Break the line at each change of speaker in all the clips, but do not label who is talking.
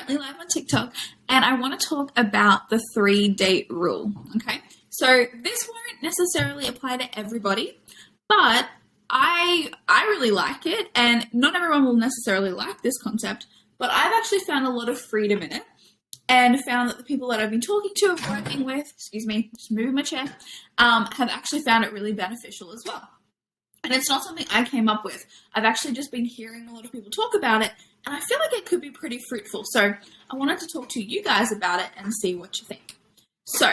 currently live on TikTok, and I want to talk about the 3-date rule, okay? So this won't necessarily apply to everybody, but I really like it, and not everyone will necessarily like this concept, but I've actually found a lot of freedom in it, and found that the people that I've been talking to and working with, excuse me, just moving my chair, have actually found it really beneficial as well. And it's not something I came up with. I've actually just been hearing a lot of people talk about it, and I feel like it could be pretty fruitful. So I wanted to talk to you guys about it and see what you think. So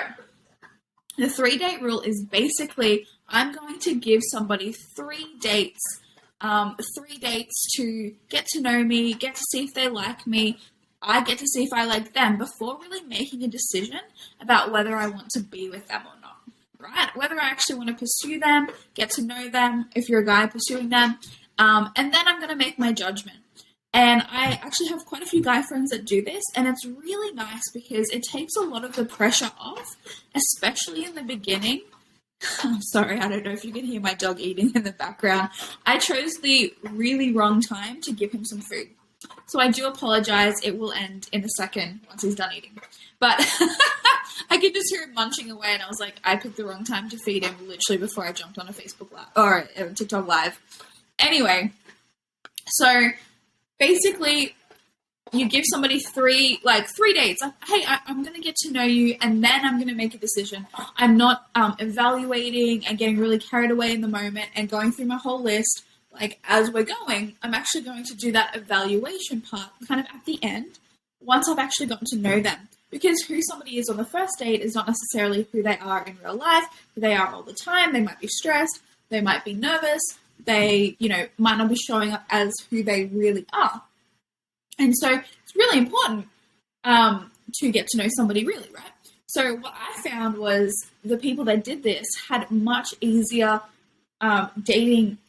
the 3-date rule is basically I'm going to give somebody 3 dates, 3 dates to get to know me, get to see if they like me. I get to see if I like them before really making a decision about whether I want to be with them or not, right? Whether I actually want to pursue them, get to know them, if you're a guy pursuing them, and then I'm going to make my judgment. And I actually have quite a few guy friends that do this, and it's really nice because it takes a lot of the pressure off, especially in the beginning. I'm sorry, I don't know if you can hear my dog eating in the background. I chose the really wrong time to give him some food. So I do apologize. It will end in a second once he's done eating. But I could just hear him munching away, and I was like, I picked the wrong time to feed him literally before I jumped on a Facebook Live or a TikTok Live. Anyway, so basically you give somebody 3 dates. Like, hey, I'm going to get to know you, and then I'm going to make a decision. I'm not evaluating and getting really carried away in the moment and going through my whole list. Like, as we're going, I'm actually going to do that evaluation part kind of at the end, once I've actually gotten to know them. Because who somebody is on the first date is not necessarily who they are in real life, who they are all the time. They might be stressed, they might be nervous, they, might not be showing up as who they really are. And so it's really important to get to know somebody really, right? So what I found was the people that did this had much easier dating,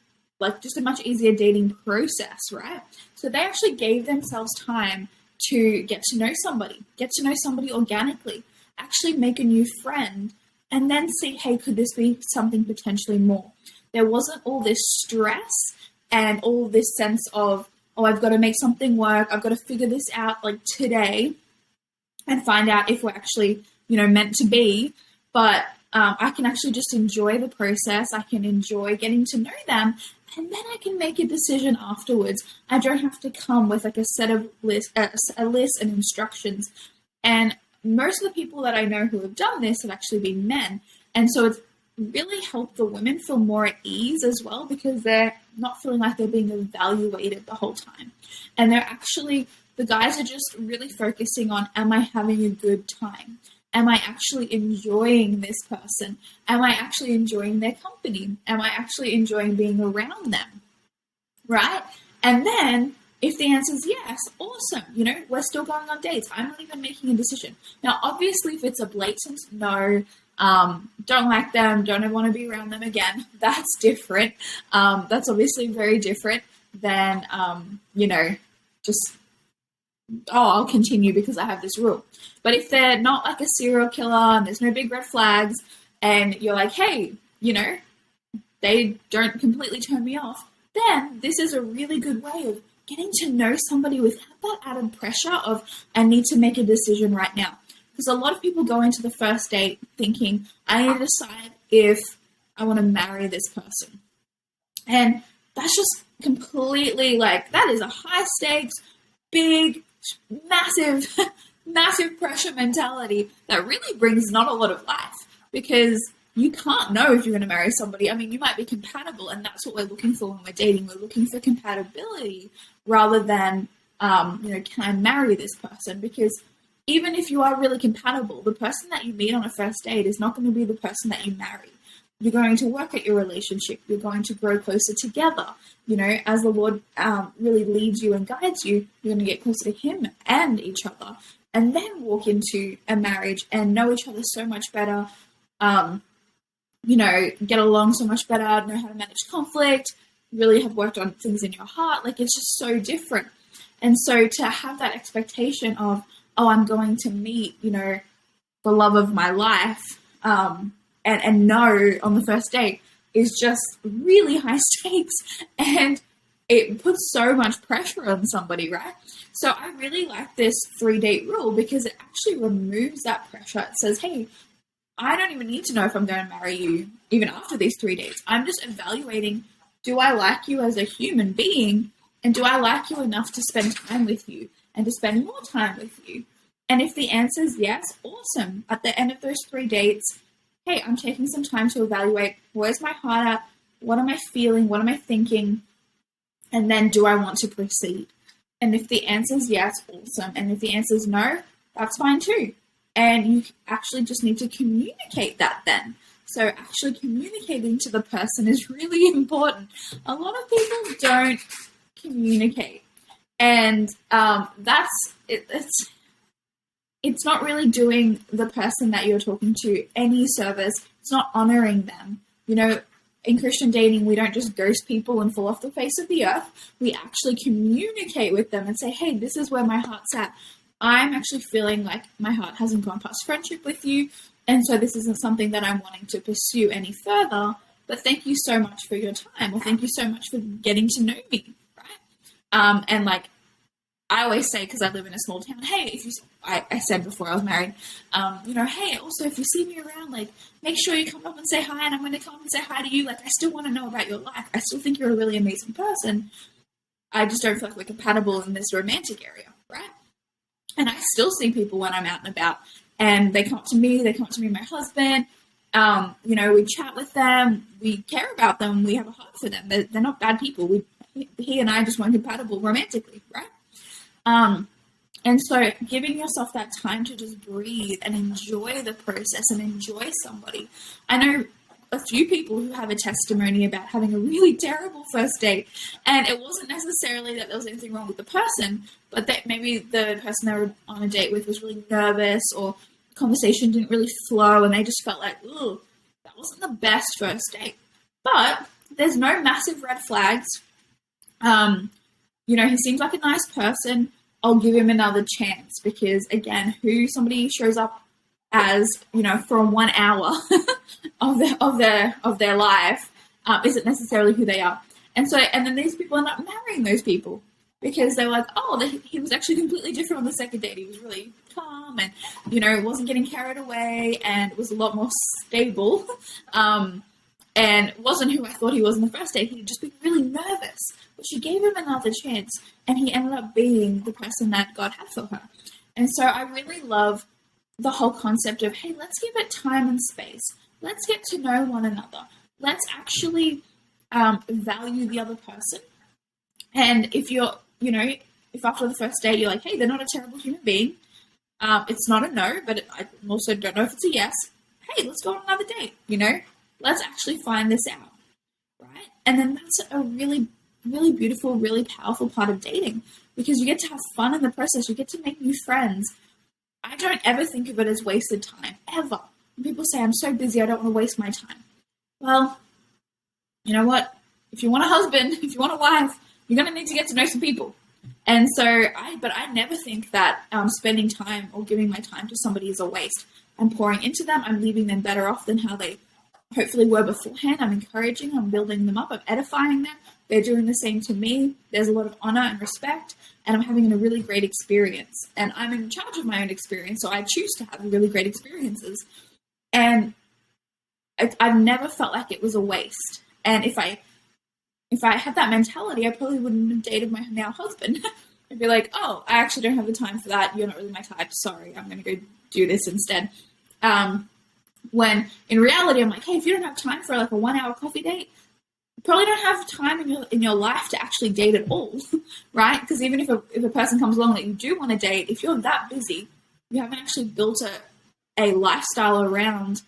like just a much easier dating process, right? So they actually gave themselves time to get to know somebody organically, actually make a new friend, and then see, hey, could this be something potentially more? There wasn't all this stress and all this sense of, oh, I've got to make something work. I've got to figure this out like today and find out if we're actually, meant to be. But I can actually just enjoy the process. I can enjoy getting to know them, and then I can make a decision afterwards. I don't have to come with like a list and instructions. And most of the people that I know who have done this have actually been men. And so it's really helped the women feel more at ease as well, because they're not feeling like they're being evaluated the whole time. And the guys are just really focusing on, am I having a good time? Am I actually enjoying this person? Am I actually enjoying their company? Am I actually enjoying being around them? Right? And then if the answer is yes, awesome. We're still going on dates. I'm not even making a decision. Now, obviously, if it's a blatant no, don't like them, don't want to be around them again, that's different. That's obviously very different than, just, I'll continue because I have this rule. But if they're not like a serial killer and there's no big red flags and you're like, hey, they don't completely turn me off, then this is a really good way of getting to know somebody without that added pressure of, I need to make a decision right now. Because a lot of people go into the first date thinking, I need to decide if I want to marry this person. And that's just completely that is a high stakes, big, massive, massive pressure mentality that really brings not a lot of life, because you can't know if you're going to marry somebody. I mean, you might be compatible, and that's what we're looking for when we're dating. We're looking for compatibility rather than, can I marry this person? Because even if you are really compatible, the person that you meet on a first date is not going to be the person that you marry. You're going to work at your relationship. You're going to grow closer together. As the Lord really leads you and guides you, you're going to get closer to Him and each other, and then walk into a marriage and know each other so much better, get along so much better, know how to manage conflict, really have worked on things in your heart. It's just so different. And so to have that expectation of, oh, I'm going to meet, the love of my life, and know on the first date is just really high stakes. And it puts so much pressure on somebody, right? So I really like this 3-date rule because it actually removes that pressure. It says, hey, I don't even need to know if I'm going to marry you even after these 3 dates. I'm just evaluating, do I like you as a human being? And do I like you enough to spend time with you and to spend more time with you? And if the answer is yes, awesome. At the end of those 3 dates, hey, I'm taking some time to evaluate, where's my heart at? What am I feeling? What am I thinking? And then do I want to proceed? And if the answer is yes, awesome. And if the answer is no, that's fine too. And you actually just need to communicate that then. So actually communicating to the person is really important. A lot of people don't communicate. And it's not really doing the person that you're talking to any service. It's not honoring them. You know, in Christian dating, we don't just ghost people and fall off the face of the earth. We actually communicate with them and say, hey, this is where my heart's at. I'm actually feeling like my heart hasn't gone past friendship with you, and so this isn't something that I'm wanting to pursue any further, but thank you so much for your time, or thank you so much for getting to know me, right? And like, I always say, because I live in a small town, hey, if you, I said before I was married, you know, hey, also, if you see me around, like, make sure you come up and say hi, and I'm going to come up and say hi to you. Like, I still want to know about your life. I still think you're a really amazing person. I just don't feel like we're compatible in this romantic area, right? And I still see people when I'm out and about, and they come up to me and my husband, you know, we chat with them, we care about them, we have a heart for them. They're not bad people. He and I just weren't compatible romantically, right? And so giving yourself that time to just breathe and enjoy the process and enjoy somebody. I know a few people who have a testimony about having a really terrible first date, and it wasn't necessarily that there was anything wrong with the person, but that maybe the person they were on a date with was really nervous, or conversation didn't really flow, and they just felt like, ooh, that wasn't the best first date. But there's no massive red flags. You know, he seems like a nice person. I'll give him another chance, because again, who somebody shows up as, you know, for 1 hour of their life isn't necessarily who they are. And then these people end up marrying those people because they're like, oh, he was actually completely different on the second date. He was really calm and, you know, wasn't getting carried away and was a lot more stable, and wasn't who I thought he was in the first date. He'd just been really nervous, but she gave him another chance, and he ended up being the person that God had for her. And so I really love the whole concept of, hey, let's give it time and space. Let's get to know one another. Let's actually value the other person. And if you're, you know, if after the first date you're like, hey, they're not a terrible human being, it's not a no, but I also don't know if it's a yes. Hey, let's go on another date, you know? Let's actually find this out, right? And then that's a really, really beautiful, really powerful part of dating, because you get to have fun in the process. You get to make new friends. I don't ever think of it as wasted time, ever. When people say, I'm so busy, I don't want to waste my time. Well, you know what? If you want a husband, if you want a wife, you're going to need to get to know some people. And so, I never think that spending time or giving my time to somebody is a waste. I'm pouring into them. I'm leaving them better off than how they hopefully were beforehand. I'm encouraging, I'm building them up, I'm edifying them. They're doing the same to me. There's a lot of honor and respect, and I'm having a really great experience. And I'm in charge of my own experience, so I choose to have really great experiences. And I've never felt like it was a waste. And if I had that mentality, I probably wouldn't have dated my now husband. I'd be like, oh, I actually don't have the time for that. You're not really my type. Sorry, I'm going to go do this instead. When in reality, I'm like, hey, if you don't have time for like a 1 hour coffee date, you probably don't have time in your life to actually date at all, right? Because even if a person comes along that you do want to date, if you're that busy, you haven't actually built a lifestyle around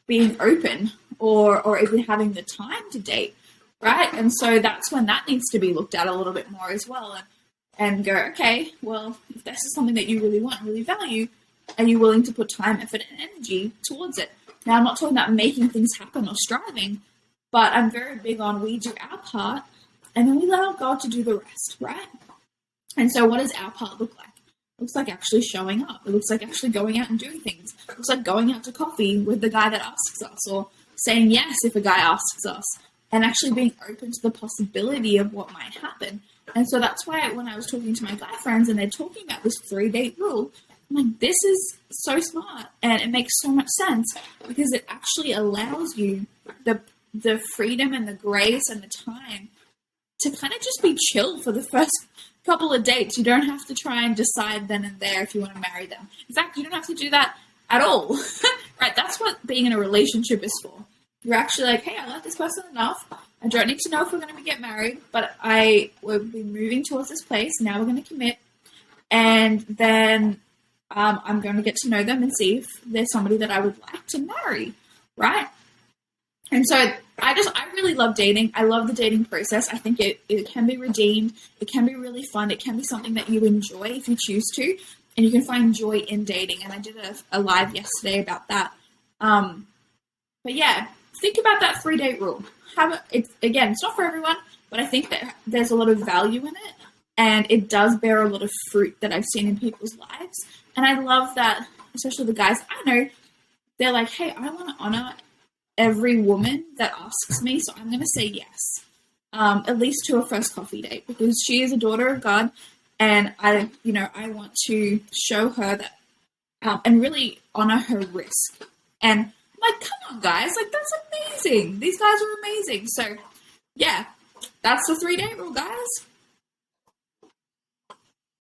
being open or even having the time to date, right? And so that's when that needs to be looked at a little bit more as well, and go, okay, well, if this is something that you really want, really value, are you willing to put time, effort, and energy towards it? Now, I'm not talking about making things happen or striving, but I'm very big on we do our part, and then we allow God to do the rest, right? And so what does our part look like? It looks like actually showing up. It looks like actually going out and doing things. It looks like going out to coffee with the guy that asks us, or saying yes if a guy asks us, and actually being open to the possibility of what might happen. And so that's why when I was talking to my guy friends and they're talking about this 3-date rule, I'm like, this is so smart and it makes so much sense because it actually allows you the freedom and the grace and the time to kind of just be chill for the first couple of dates. You don't have to try and decide then and there if you want to marry them. In fact, you don't have to do that at all, right? That's what being in a relationship is for. You're actually like, hey, I like this person enough. I don't need to know if we're going to get married, but we'll be moving towards this place. Now we're going to commit. And then I'm going to get to know them and see if there's somebody that I would like to marry, right? And so I really love dating. I love the dating process. I think it can be redeemed. It can be really fun. It can be something that you enjoy if you choose to. And you can find joy in dating. And I did a live yesterday about that. But yeah, think about that 3-date rule. It's not for everyone, but I think that there's a lot of value in it. And it does bear a lot of fruit that I've seen in people's lives. And I love that, especially the guys I know, they're like, hey, I want to honor every woman that asks me, so I'm going to say yes, at least to a first coffee date, because she is a daughter of God, and I want to show her that and really honor her risk. And I'm like, come on, guys, like that's amazing. These guys are amazing. So yeah, that's the 3-date rule, guys.